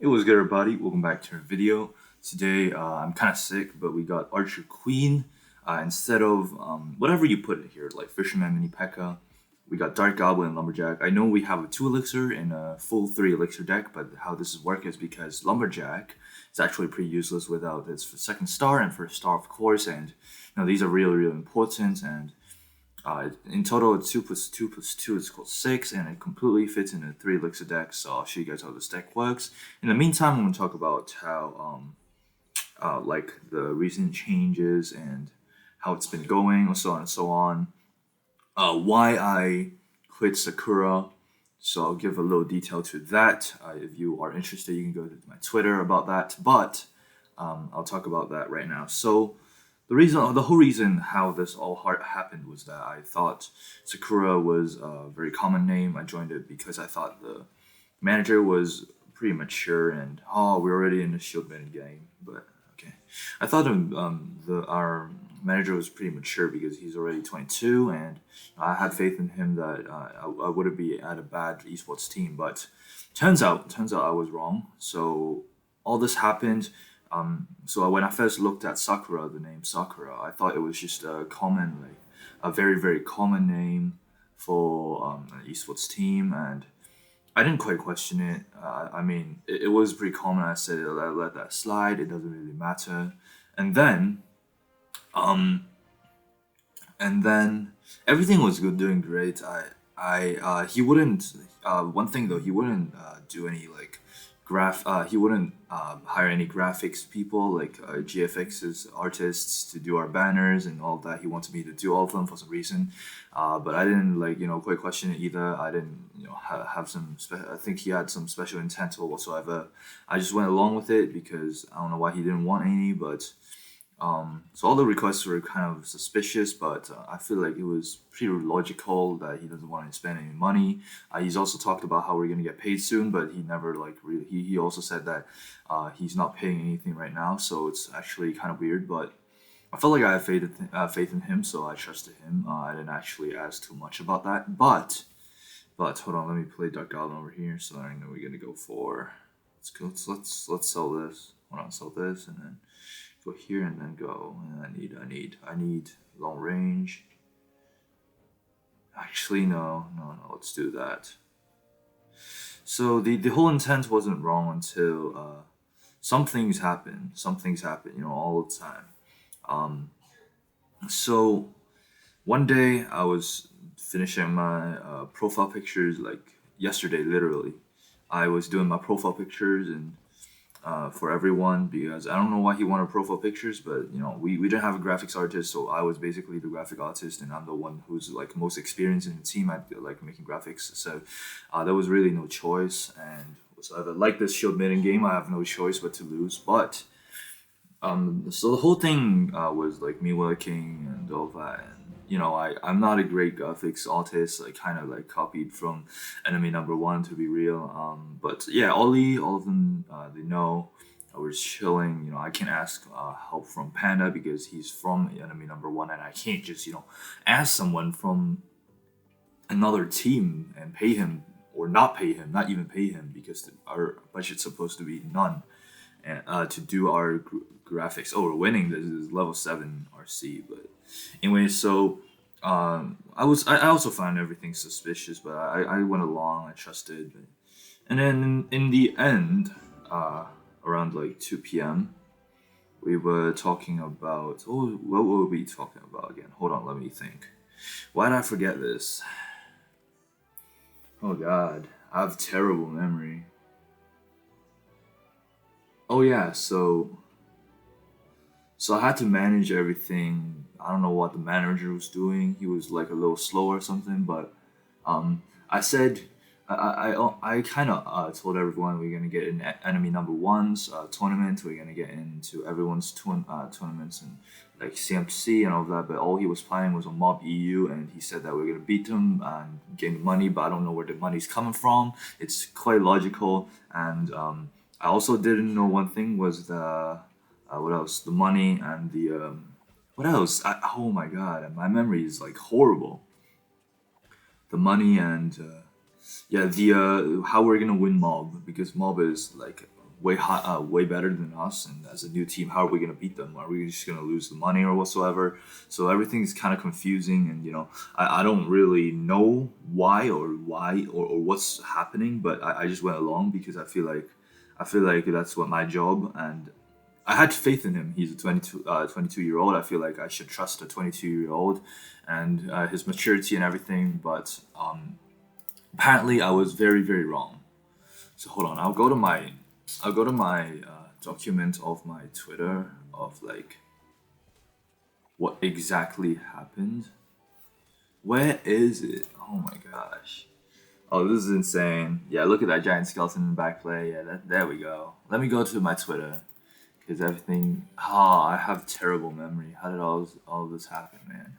It was good, everybody. Welcome back to our video. Today, I'm kind of sick, but we got Archer Queen instead of whatever you put in here, like Fisherman, Mini P.E.K.K.A. We got Dark Goblin and Lumberjack. I know we have a 2 elixir and a full 3 elixir deck, but how this is work is because Lumberjack is actually pretty useless without its second star and first star, of course. And these are really, really important. And in total, it's 2 plus 2 plus 2 is equal to 6, and it completely fits in a 3 elixir deck, so I'll show you guys how this deck works. In the meantime, I'm going to talk about how, like, the recent changes and how it's been going, so on and so on. Why I quit Sakura, so I'll give a little detail to that. If you are interested, you can go to my Twitter about that, but I'll talk about that right now. So, the whole reason how this all happened was that I thought Sakura was a very common name. I joined it because I thought the manager was pretty mature and we're already in the shield main game. But okay, I thought our manager was pretty mature because he's already 22, and I had faith in him that I wouldn't be at a bad esports team. But turns out I was wrong. So all this happened. So when I first looked at Sakura, the name Sakura, I thought it was just a very, very common name for an esports team, and I didn't quite question it. I mean, it was pretty common. I said, I let that slide. It doesn't really matter. And then, um, and then everything was good, doing great. He wouldn't. One thing though, he wouldn't do any like he wouldn't hire any graphics people like GFX's artists to do our banners and all that. He wanted me to do all of them for some reason, but I didn't quite question it either. I didn't have some. I think he had some special intent or whatsoever. I just went along with it because I don't know why he didn't want any, but so all the requests were kind of suspicious, but I feel like it was pretty logical that he doesn't want to spend any money. He's also talked about how we're gonna get paid soon, but he never like really. He also said that he's not paying anything right now, so it's actually kind of weird. But I felt like I had faith in him, so I trusted him. I didn't actually ask too much about that, but hold on, let me play Dark Goblin over here. So I know we're gonna go for. Let's go. Let's sell this. Hold on, sell this, and then go here and then go. And I need long range. Actually, no. Let's do that. So the whole intent wasn't wrong until some things happen. Some things happen, all the time. Um, so one day I was finishing my profile pictures like yesterday, literally. I was doing my profile pictures and for everyone because I don't know why he wanted profile pictures, but we didn't have a graphics artist, so I was basically the graphic artist, and I'm the one who's like most experienced in the team at like making graphics. So there was really no choice, and whatsoever. Like this shield maiden game, I have no choice but to lose. But so the whole thing was like me working and all that. And, I'm not a great graphics artist. I kind of like copied from enemy number one to be real. But yeah, Ollie, all of them, they know. I was chilling. I can't ask help from Panda because he's from enemy number one, and I can't just ask someone from another team and pay him or not pay him, not even pay him because our budget's supposed to be none and to do our graphics. Oh, we're winning. This is level 7 RC, but anyway, so I also found everything suspicious, but I went along. I trusted, and then in the end, around like 2 p.m., we were talking about. Oh, what were we talking about again? Hold on, let me think. Why did I forget this? Oh God, I have terrible memory. Oh yeah, so I had to manage everything. I don't know what the manager was doing. He was like a little slow or something, but I said I kind of told everyone we're gonna get in enemy number one's tournament. We're gonna get into everyone's tournaments and like CMC and all that. But all he was planning was on Mob EU, and he said that we're gonna beat them and gain money. But I don't know where the money's coming from. It's quite logical, and I also didn't know one thing was the what else? The money and the what else? Oh my god, my memory is like horrible. The money and yeah, the how we're gonna win Mob because Mob is like way better than us, and as a new team, how are we gonna beat them? Are we just gonna lose the money or whatsoever? So everything's kind of confusing, and I don't really know why or what's happening, but I just went along because I feel like that's what my job, and I had faith in him. He's a 22-year-old. I feel like I should trust a 22-year-old and his maturity and everything. But apparently, I was very, very wrong. So hold on. I'll go to my document of my Twitter of like what exactly happened. Where is it? Oh my gosh. Oh, this is insane. Yeah, look at that giant skeleton in the back play. Yeah, there we go. Let me go to my Twitter. Because everything, I have terrible memory. How did all this happen, man?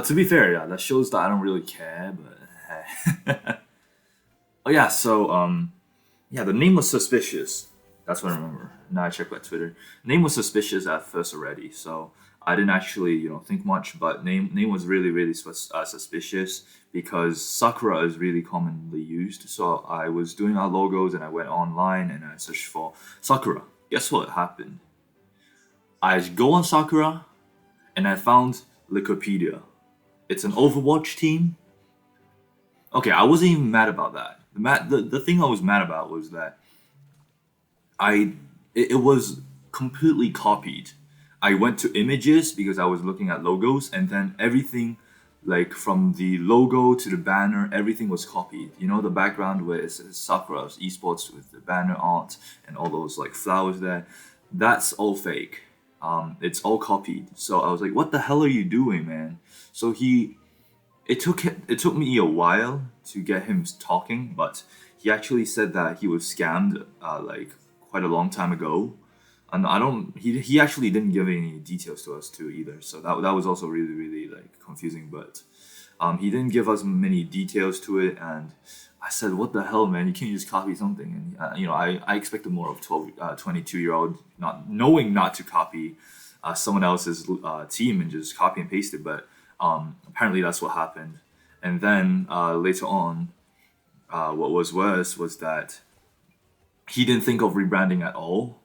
To be fair, yeah, that shows that I don't really care. But hey. Oh yeah, so yeah, the name was suspicious. That's what I remember. Now I check my Twitter. Name was suspicious at first already, so I didn't actually think much. But name was really really suspicious because Sakura is really commonly used. So I was doing our logos and I went online and I searched for Sakura. Guess what happened? I go on Sakura and I found Wikipedia. It's an Overwatch team. Okay, I wasn't even mad about that. The thing I was mad about was that it was completely copied. I went to images because I was looking at logos, and then everything, like from the logo to the banner, everything was copied. The background where it says Sakura's Esports with the banner art and all those like flowers there. That's all fake. It's all copied. So I was like, "What the hell are you doing, man?" So it took me a while to get him talking, but he actually said that he was scammed like quite a long time ago, and I don't. He actually didn't give any details to us too either, so that was also really really like confusing. But he didn't give us many details to it, and I said, "What the hell, man? You can't just copy something." And I expected more of 22-year-old not knowing not to copy someone else's team and just copy and paste it, but apparently that's what happened. And then later on, what was worse was that he didn't think of rebranding at all.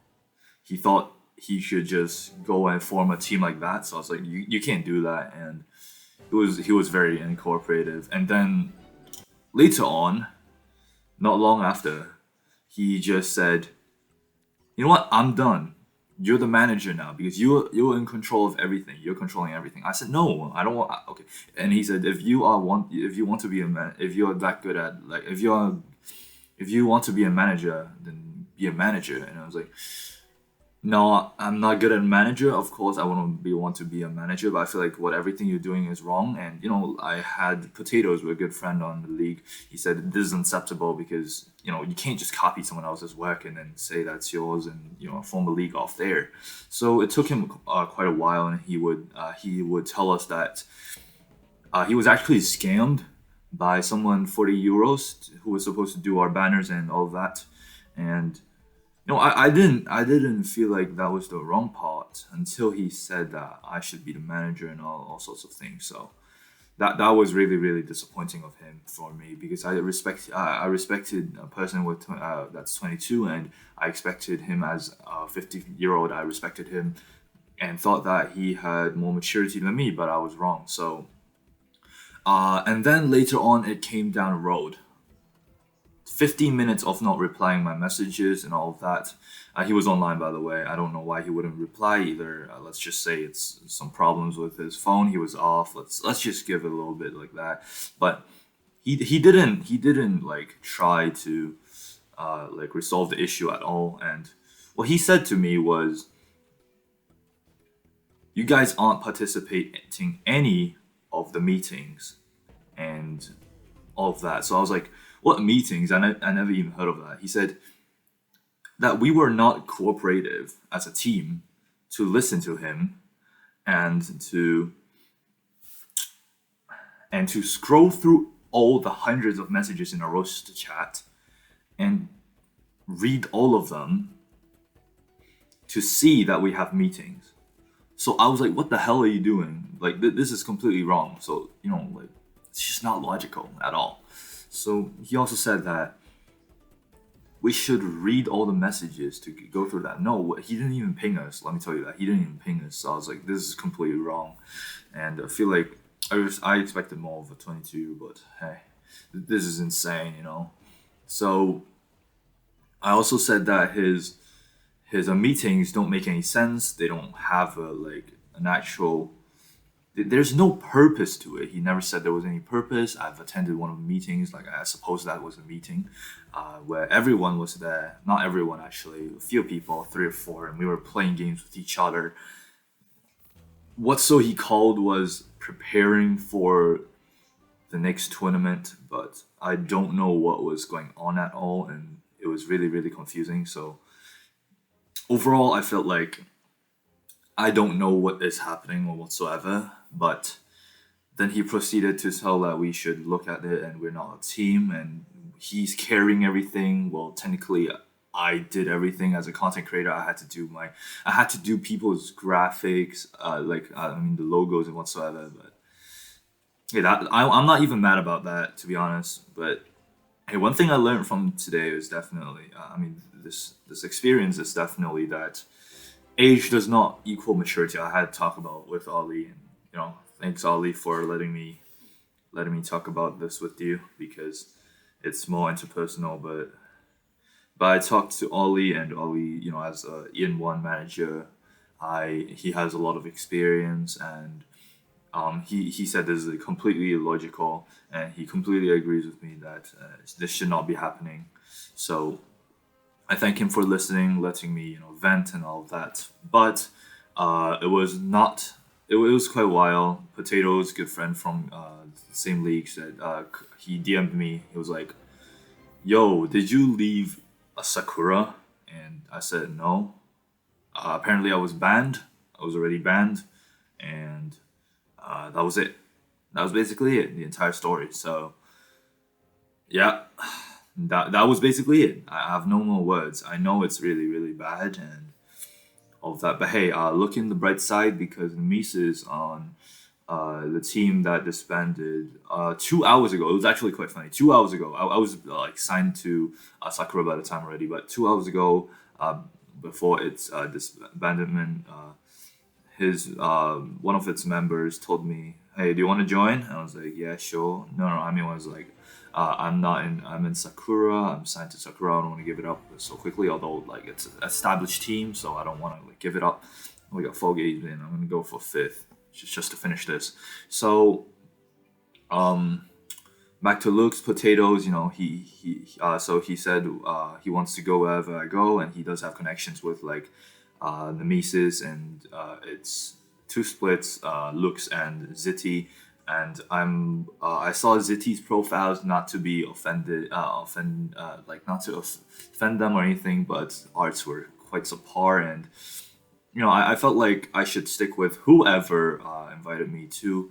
He thought he should just go and form a team like that. So I was like, you can't do that. And he was very incooperative. And then later on, not long after, he just said, "You know what? I'm done. You're the manager now because you're in control of everything. You're controlling everything." I said, "No, I don't want." Okay, and he said, if you want to be a man, if you're that good at like if you want to be a manager, then be a manager." And I was like, "No, I'm not good at manager. Of course, I want to be a manager, but I feel like what everything you're doing is wrong." And I had potatoes with a good friend on the league. He said this is unacceptable because you can't just copy someone else's work and then say that's yours and form a league off there. So it took him quite a while, and he would tell us that he was actually scammed by someone for the euros who was supposed to do our banners and all that. And I didn't feel like that was the wrong part until he said that I should be the manager and all sorts of things. So that was really really disappointing of him for me because I respected a person that's 22, and I expected him as a 50-year-old. I respected him and thought that he had more maturity than me, but I was wrong. So and then later on it came down the road. 15 minutes of not replying my messages and all of that. He was online, by the way. I don't know why he wouldn't reply either. Let's just say it's some problems with his phone. He was off. Let's just give it a little bit like that. But he didn't like try to like resolve the issue at all. And what he said to me was, "You guys aren't participating any of the meetings and all of that." So I was like, "What meetings?" I never even heard of that. He said that we were not cooperative as a team to listen to him and to scroll through all the hundreds of messages in our roster chat and read all of them to see that we have meetings. So I was like, "What the hell are you doing? Like this is completely wrong." So like it's just not logical at all. So he also said that we should read all the messages to go through that. No, he didn't even ping us. Let me tell you that he didn't even ping us. So I was like, this is completely wrong, and I feel like I expected more of a 22, but hey, this is insane, you know. So I also said that his meetings don't make any sense. They don't have a like an actual. There's no purpose to it. He never said there was any purpose. I've attended one of the meetings. Like I suppose that was a meeting, where everyone was there. Not everyone actually. A few people, three or four, and we were playing games with each other. What so he called was preparing for the next tournament, but I don't know what was going on at all, and it was really really confusing. So overall, I felt like I don't know what is happening or whatsoever. But then he proceeded to tell that we should look at it and we're not a team and he's carrying everything. Well, technically, I did everything as a content creator. I had to do people's graphics, I mean the logos and whatsoever. But yeah, I'm not even mad about that to be honest. But hey, one thing I learned from today is definitely, this experience is definitely that age does not equal maturity. I had to talk about with Ollie, and thanks Ollie for letting me talk about this with you because it's more interpersonal. But I talked to Ollie, and Ollie, as a Ian 1 manager, I he has a lot of experience, and he said this is completely illogical, and he completely agrees with me that this should not be happening. So I thank him for listening, letting me, vent and all of that. But it was not. It was quite a while. Potatoes, good friend from the same league, said he DM'd me. He was like, "Yo, did you leave a Sakura?" And I said no. Apparently, I was banned. I was already banned, and that was it. That was basically it. The entire story. So yeah, that was basically it. I have no more words. I know it's really really bad and all of that, but hey, look in the bright side because Mise is on the team that disbanded 2 hours ago. It was actually quite funny. 2 hours ago, I was like signed to Sakura by the time already, but 2 hours ago, before its disbandment, his one of its members told me, "Hey, do you want to join?" And I was like, "Yeah, sure." No, I mean, I was like, I'm not in. I'm in Sakura. I'm signed to Sakura. I don't want to give it up so quickly. Although like it's an established team, so I don't want to like give it up. We got 4 games in. I'm gonna go for fifth, just to finish this. So back to Luke's potatoes. So he said he wants to go wherever I go, and he does have connections with like the Mises, and it's two splits, Lux and Ziti. And I saw Ziti's profiles, not to be like not to offend them or anything, but arts were quite subpar, and I felt like I should stick with whoever invited me to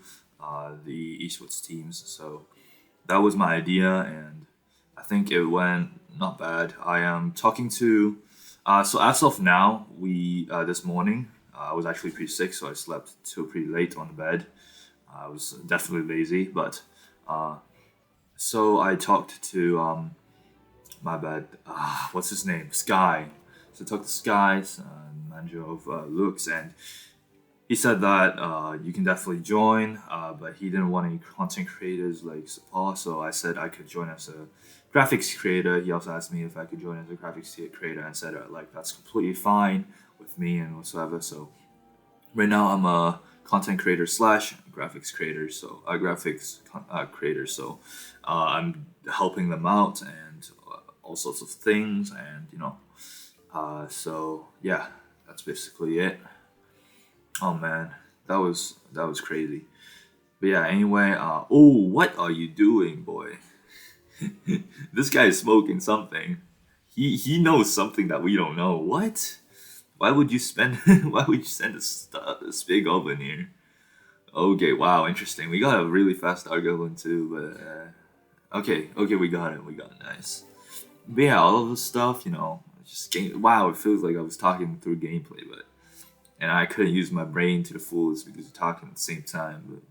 the Esports teams. So that was my idea, and I think it went not bad. I am talking to. So as of now, we this morning I was actually pretty sick, so I slept till pretty late on the bed. I was definitely lazy, but so I talked to my bad. What's his name? Sky. So I talked to Sky, manager of Lux, and he said that you can definitely join, but he didn't want any content creators like support. So I said I could join as a graphics creator. He also asked me if I could join as a graphics creator, and said like that's completely fine with me and whatsoever. So right now I'm a content creator slash graphics creator. So creator. So I'm helping them out and all sorts of things, and so yeah, that's basically it. Oh man, that was crazy. But yeah, anyway, what are you doing, boy? This guy is smoking something. He knows something that we don't know. What? Why would you spend? Why would you send a big oven here? Okay, wow, interesting. We got a really fast argument too, but okay, we got it, nice. But yeah, all of this stuff, just game. Wow, it feels like I was talking through gameplay, and I couldn't use my brain to the fullest because we're talking at the same time.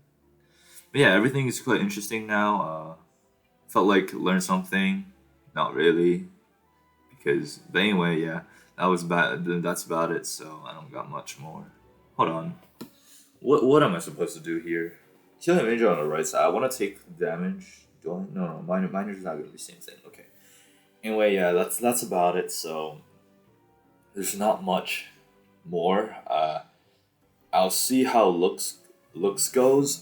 But yeah, everything is quite interesting now. Felt like learned something, not really, Cause but anyway, yeah, that was bad. That's about it. So I don't got much more. Hold on. What am I supposed to do here? Healing Ranger on the right side. I want to take damage. Do I? No, miner's not gonna be the same thing. Okay. Anyway, yeah, that's about it. So there's not much more. I'll see how looks goes.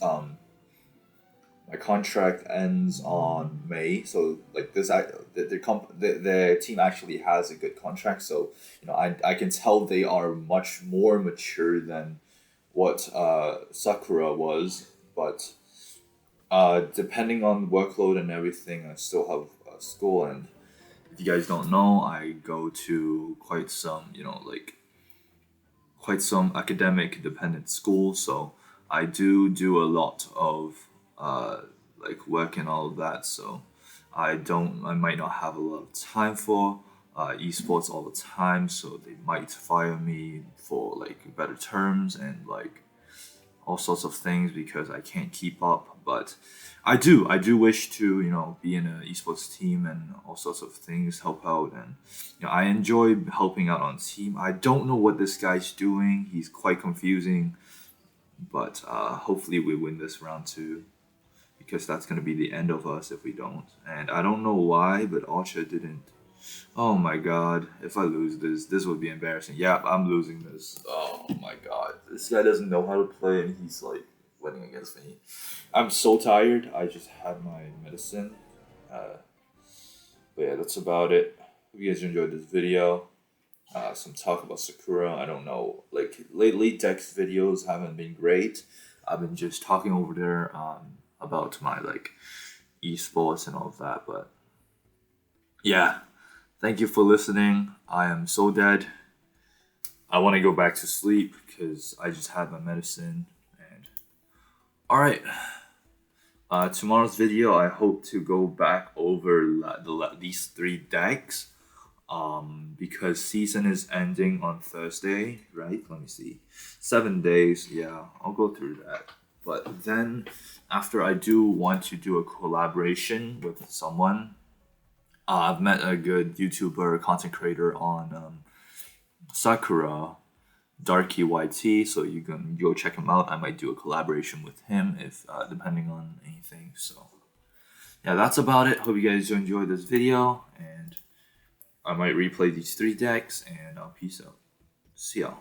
My contract ends on May, so like the team actually has a good contract. So I can tell they are much more mature than what Sakura was, but depending on workload and everything, I still have school. And if you guys don't know, I go to quite some academic dependent school, so I do a lot of uh, work and all of that. So I might not have a lot of time for esports all the time. So they might fire me for like better terms and like all sorts of things because I can't keep up. But I do wish to be in an esports team and all sorts of things, help out, and I enjoy helping out on team. I don't know what this guy's doing. He's quite confusing, but hopefully we win this round two because that's gonna be the end of us if we don't. And I don't know why, but Archer didn't. Oh my god, if I lose this would be embarrassing. Yeah, I'm losing this. Oh my god. This guy doesn't know how to play and he's like winning against me. I'm so tired. I just had my medicine. But yeah, that's about it. Hope you guys enjoyed this video. Some talk about Sakura. I don't know. Like lately, Dex videos haven't been great. I've been just talking over there about my like esports and all of that. But yeah, thank you for listening. I am so dead. I want to go back to sleep because I just had my medicine. And all right, tomorrow's video, I hope to go back over these three decks. Because season is ending on Thursday, right? Let me see, 7 days. Yeah, I'll go through that. But then after, I do want to do a collaboration with someone. I've met a good YouTuber, content creator on Sakura, Darky YT, so you can go check him out. I might do a collaboration with him if depending on anything. So yeah, that's about it. Hope you guys enjoyed this video, and I might replay these three decks, and I'll peace out. See y'all.